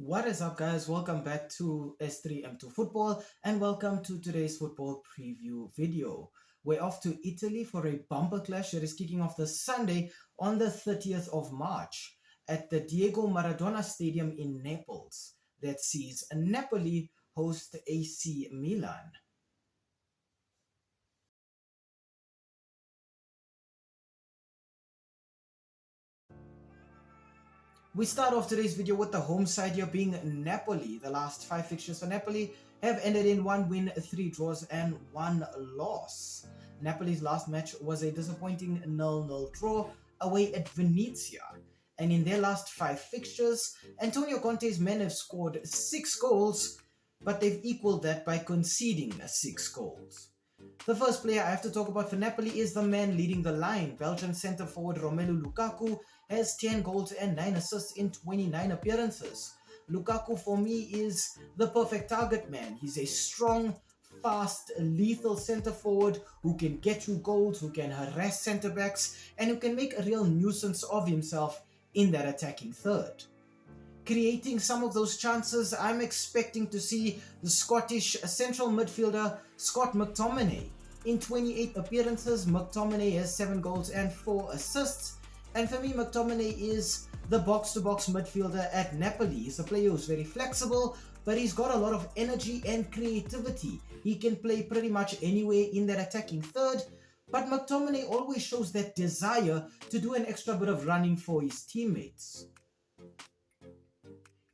What is up, guys? Welcome back to S3M2 Football and welcome to today's football preview video. We're off to Italy for a bumper clash that is kicking off this Sunday on the 30th of March at the Diego Maradona Stadium in Naples that sees Napoli host AC Milan. We start off today's video with the home side here being Napoli. The last 5 fixtures for Napoli have ended in 1 win, 3 draws and 1 loss. Napoli's last match was a disappointing 0-0 draw away at Venezia. And in their last 5 fixtures, Antonio Conte's men have scored 6 goals, but they've equaled that by conceding 6 goals. The first player I have to talk about for Napoli is the man leading the line. Belgian centre forward Romelu Lukaku has 10 goals and 9 assists in 29 appearances. Lukaku for me is the perfect target man. He's a strong, fast, lethal centre forward who can get you goals, who can harass centre backs, and who can make a real nuisance of himself in that attacking third. Creating some of those chances, I'm expecting to see the Scottish central midfielder Scott McTominay. In 28 appearances, McTominay has 7 goals and 4 assists. And for me, McTominay is the box-to-box midfielder at Napoli. He's a player who's very flexible, but he's got a lot of energy and creativity. He can play pretty much anywhere in that attacking third, but McTominay always shows that desire to do an extra bit of running for his teammates.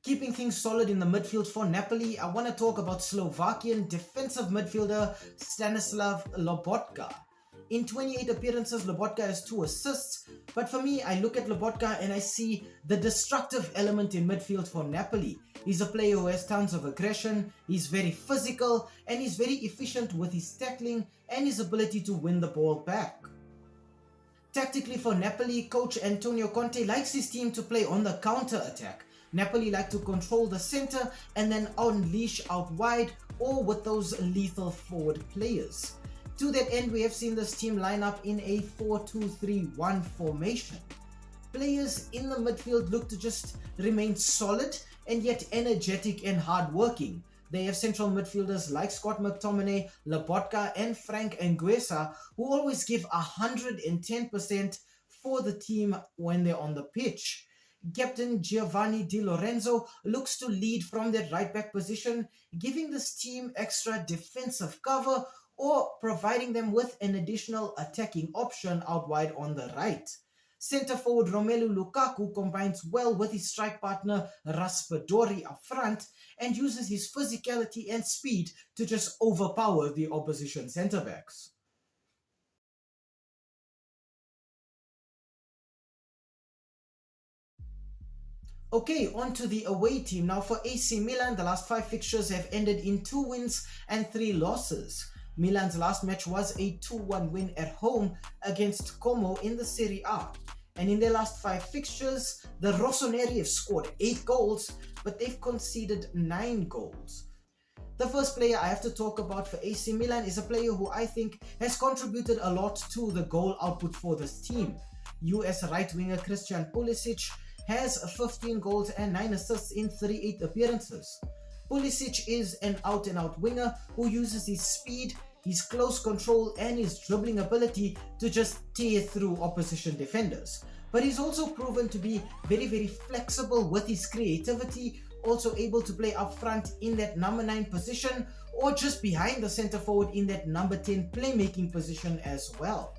Keeping things solid in the midfield for Napoli, I want to talk about Slovakian defensive midfielder Stanislav Lobotka. In 28 appearances, Lobotka has 2 assists, but for me, I look at Lobotka and I see the destructive element in midfield for Napoli. He's a player who has tons of aggression, he's very physical, and he's very efficient with his tackling and his ability to win the ball back. Tactically for Napoli, coach Antonio Conte likes his team to play on the counter-attack. Napoli like to control the center and then unleash out wide or with those lethal forward players. To that end, we have seen this team line up in a 4-2-3-1 formation. Players in the midfield look to just remain solid and yet energetic and hardworking. They have central midfielders like Scott McTominay, Lobotka and Frank Anguissa who always give 110% for the team when they're on the pitch. Captain Giovanni Di Lorenzo looks to lead from that right back position, giving this team extra defensive cover or providing them with an additional attacking option out wide on the right. Centre forward Romelu Lukaku combines well with his strike partner Raspadori up front and uses his physicality and speed to just overpower the opposition centre backs. Okay, on to the away team. Now for AC Milan, the last 5 fixtures have ended in 2 wins and 3 losses. Milan's last match was a 2-1 win at home against Como in the Serie A. And in their last 5 fixtures, the Rossoneri have scored 8 goals, but they've conceded 9 goals. The first player I have to talk about for AC Milan is a player who I think has contributed a lot to the goal output for this team. US right winger Christian Pulisic has 15 goals and 9 assists in 38 appearances. Pulisic is an out-and-out winger who uses his speed, his close control and his dribbling ability to just tear through opposition defenders. But he's also proven to be very flexible with his creativity, also able to play up front in that number 9 position or just behind the centre forward in that number 10 playmaking position as well.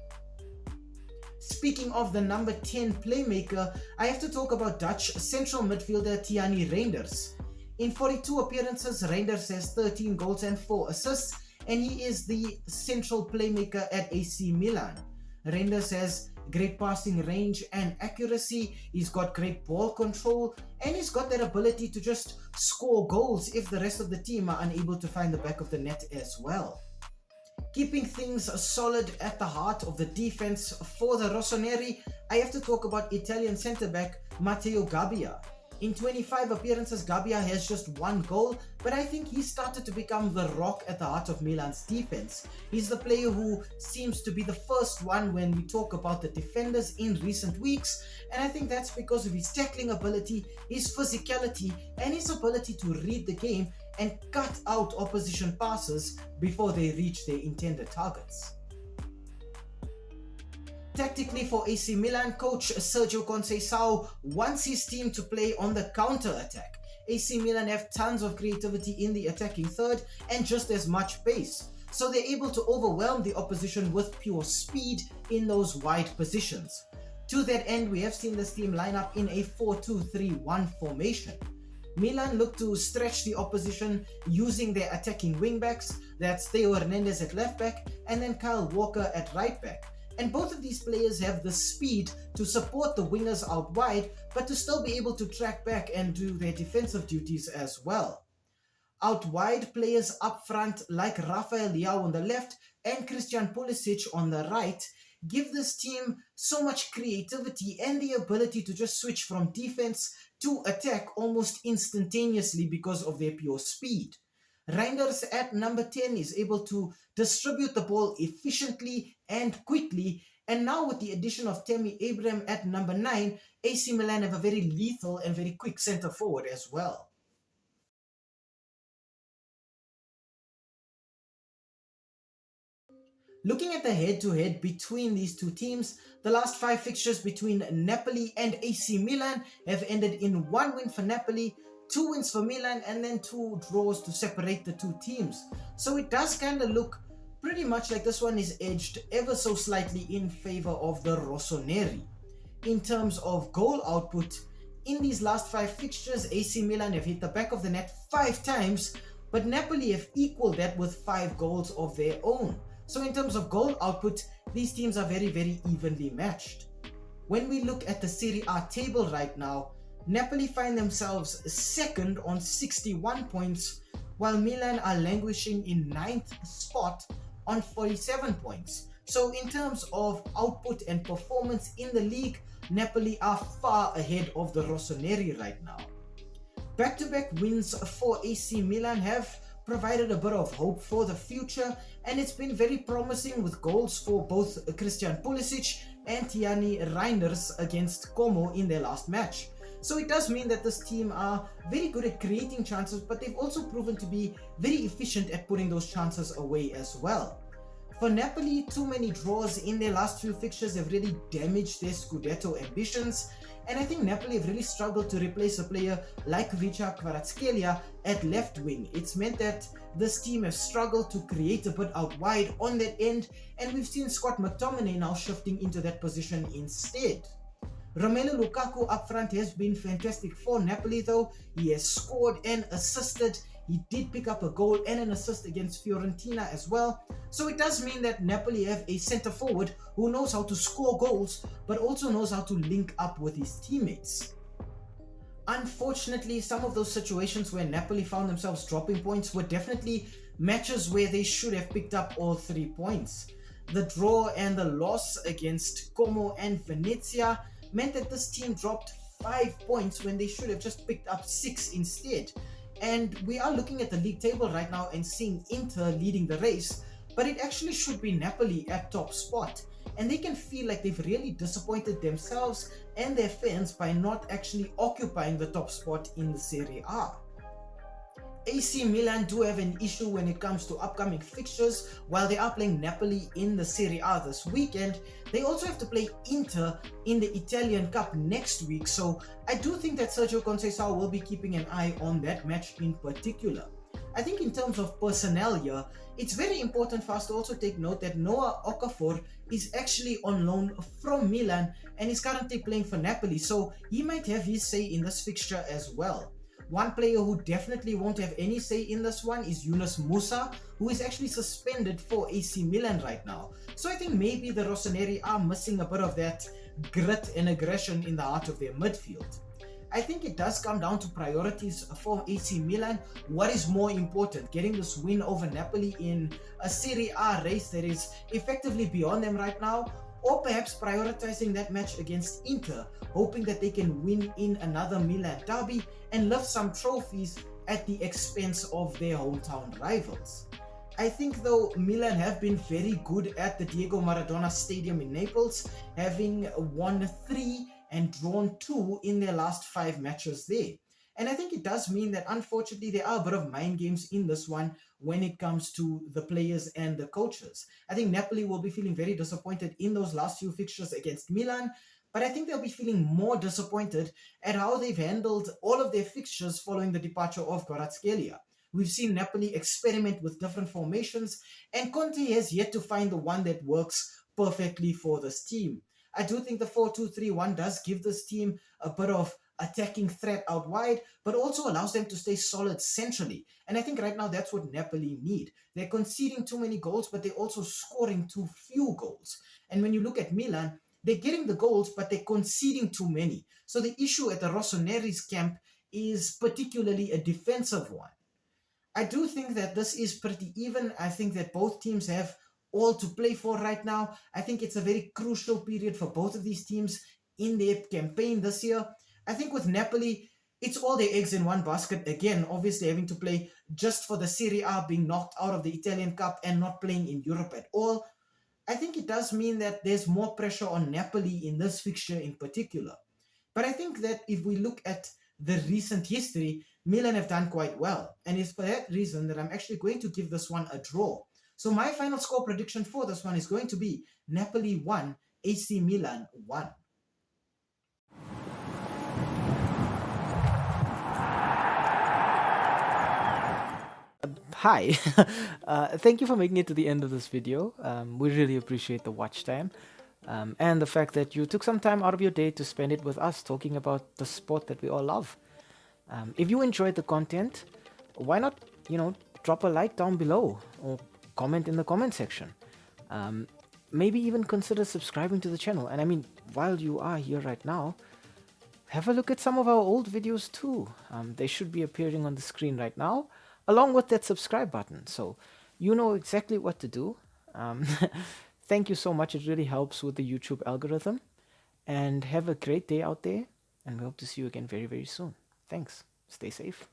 Speaking of the number 10 playmaker, I have to talk about Dutch central midfielder Tiani Reinders. In 42 appearances, Reinders has 13 goals and 4 assists, and he is the central playmaker at AC Milan. Reinders has great passing range and accuracy, he's got great ball control, and he's got that ability to just score goals if the rest of the team are unable to find the back of the net as well. Keeping things solid at the heart of the defense for the Rossoneri, I have to talk about Italian centre-back Matteo Gabbia. In 25 appearances, Gabbia has just 1 goal, but I think he started to become the rock at the heart of Milan's defense. He's the player who seems to be the first one when we talk about the defenders in recent weeks, and I think that's because of his tackling ability, his physicality, and his ability to read the game and cut out opposition passes before they reach their intended targets. Tactically for AC Milan, coach Sergio Conceição wants his team to play on the counter-attack. AC Milan have tons of creativity in the attacking third and just as much pace, so they're able to overwhelm the opposition with pure speed in those wide positions. To that end, we have seen this team line up in a 4-2-3-1 formation. Milan look to stretch the opposition using their attacking wingbacks, that's Theo Hernandez at left back and then Kyle Walker at right back. And both of these players have the speed to support the wingers out wide, but to still be able to track back and do their defensive duties as well. Out wide, players up front like Rafael Leao on the left and Christian Pulisic on the right give this team so much creativity and the ability to just switch from defense to attack almost instantaneously because of their pure speed. Reinders at number 10 is able to distribute the ball efficiently and quickly, and now with the addition of Tammy Abraham at number 9, AC Milan have a very lethal and very quick centre forward as well. Looking at the head-to-head between these two teams, the last 5 fixtures between Napoli and AC Milan have ended in 1 win for Napoli, 2 wins for Milan, and then 2 draws to separate the two teams. So it does kind of look pretty much like this one is edged ever so slightly in favor of the Rossoneri. In terms of goal output, in these last 5 fixtures, AC Milan have hit the back of the net 5 times, but Napoli have equaled that with 5 goals of their own. So in terms of goal output, these teams are very, very evenly matched. When we look at the Serie A table right now, Napoli find themselves second on 61 points, while Milan are languishing in 9th spot on 47 points. So in terms of output and performance in the league, Napoli are far ahead of the Rossoneri right now. Back-to-back wins for AC Milan have provided a bit of hope for the future, and it's been very promising with goals for both Christian Pulisic and Tiani Reinders against Como in their last match. So it does mean that this team are very good at creating chances, but they've also proven to be very efficient at putting those chances away as well. For Napoli, too many draws in their last few fixtures have really damaged their Scudetto ambitions, and I think Napoli have really struggled to replace a player like Vicha Kvaratskhelia at left wing. It's meant that this team has struggled to create a bit out wide on that end, and we've seen Scott McTominay now shifting into that position instead. Romelu Lukaku up front has been fantastic for Napoli though. He has scored and assisted. He did pick up a goal and an assist against Fiorentina as well. So it does mean that Napoli have a centre forward who knows how to score goals, but also knows how to link up with his teammates. Unfortunately, some of those situations where Napoli found themselves dropping points were definitely matches where they should have picked up all 3 points. The draw and the loss against Como and Venezia meant that this team dropped 5 points when they should have just picked up 6 instead. And we are looking at the league table right now and seeing Inter leading the race, but it actually should be Napoli at top spot. And they can feel like they've really disappointed themselves and their fans by not actually occupying the top spot in the Serie A. AC Milan do have an issue when it comes to upcoming fixtures. While they are playing Napoli in the Serie A this weekend, they also have to play Inter in the Italian Cup next week. So I do think that Sergio Conceição will be keeping an eye on that match in particular. I think in terms of personnel here, it's very important for us to also take note that Noah Okafor is actually on loan from Milan and is currently playing for Napoli. So he might have his say in this fixture as well. One player who definitely won't have any say in this one is Yunus Musa, who is actually suspended for AC Milan right now. So I think maybe the Rossoneri are missing a bit of that grit and aggression in the heart of their midfield. I think it does come down to priorities for AC Milan. What is more important, getting this win over Napoli in a Serie A race that is effectively beyond them right now, or perhaps prioritizing that match against Inter, hoping that they can win in another Milan derby and lift some trophies at the expense of their hometown rivals. I think though Milan have been very good at the Diego Maradona Stadium in Naples, having won 3 and drawn 2 in their last 5 matches there. And I think it does mean that unfortunately there are a bit of mind games in this one when it comes to the players and the coaches. I think Napoli will be feeling very disappointed in those last few fixtures against Milan, but I think they'll be feeling more disappointed at how they've handled all of their fixtures following the departure of Kvaratskhelia. We've seen Napoli experiment with different formations, and Conte has yet to find the one that works perfectly for this team. I do think the 4-2-3-1 does give this team a bit of attacking threat out wide, but also allows them to stay solid centrally. And I think right now that's what Napoli need. They're conceding too many goals, but they're also scoring too few goals. And when you look at Milan, they're getting the goals, but they're conceding too many. So the issue at the Rossoneri's camp is particularly a defensive one. I do think that this is pretty even. I think that both teams have all to play for right now. I think it's a very crucial period for both of these teams in their campaign this year. I think with Napoli, it's all their eggs in one basket. Again, obviously having to play just for the Serie A, being knocked out of the Italian Cup and not playing in Europe at all. I think it does mean that there's more pressure on Napoli in this fixture in particular. But I think that if we look at the recent history, Milan have done quite well. And it's for that reason that I'm actually going to give this one a draw. So my final score prediction for this one is going to be Napoli 1, AC Milan 1. Hi, thank you for making it to the end of this video. We really appreciate the watch time and the fact that you took some time out of your day to spend it with us talking about the sport that we all love. If you enjoyed the content, why not, drop a like down below or comment in the comment section. Maybe even consider subscribing to the channel. And I mean, while you are here right now, have a look at some of our old videos too. They should be appearing on the screen right now, along with that subscribe button. So you know exactly what to do. Thank you so much. It really helps with the YouTube algorithm. And have a great day out there. And we hope to see you again very, very soon. Thanks. Stay safe.